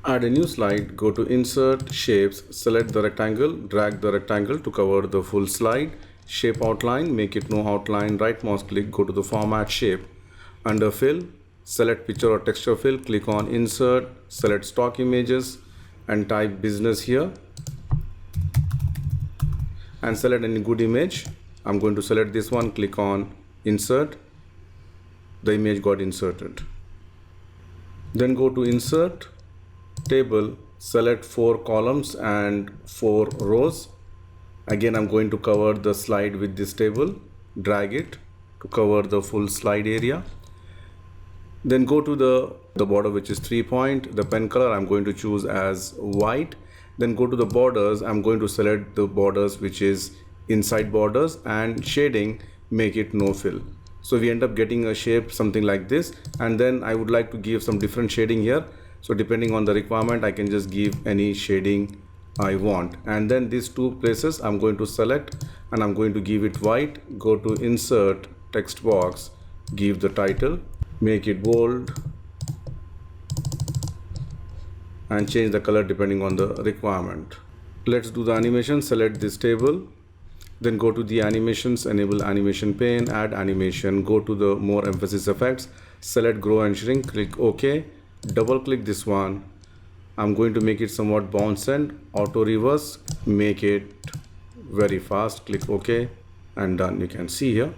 Add a new slide, go to Insert, Shapes, select the rectangle, drag the rectangle to cover the full slide. Shape outline, make it no outline, right mouse click, go to the Format Shape. Under Fill, select Picture or Texture Fill, click on Insert, select Stock Images and type Business here. And select any good image. I'm going to select this one, click on Insert. The image got inserted. Then go to Insert, Table, select 4 columns and 4 rows. Again, I'm going to cover the slide with this table, drag it to cover the full slide area. Then go to the border, which is 3 point. The pen color I'm going to choose as white. Then go to the borders. I'm going to select the borders which is inside borders, and shading, make it no fill. So we end up getting a shape something like this. And then I would like to give some different shading here. So depending on the requirement, I can just give any shading I want. And then these 2 places I'm going to select and I'm going to give it white. Go to Insert, Text Box, give the title, make it bold and change the color depending on the requirement. Let's do the animation. Select this table, then go to the animations, enable animation pane, add animation, go to the more emphasis effects, select grow and shrink, click OK. Double click this one. I'm going to make it somewhat bounce and auto reverse, make it very fast, click OK and done. You can see here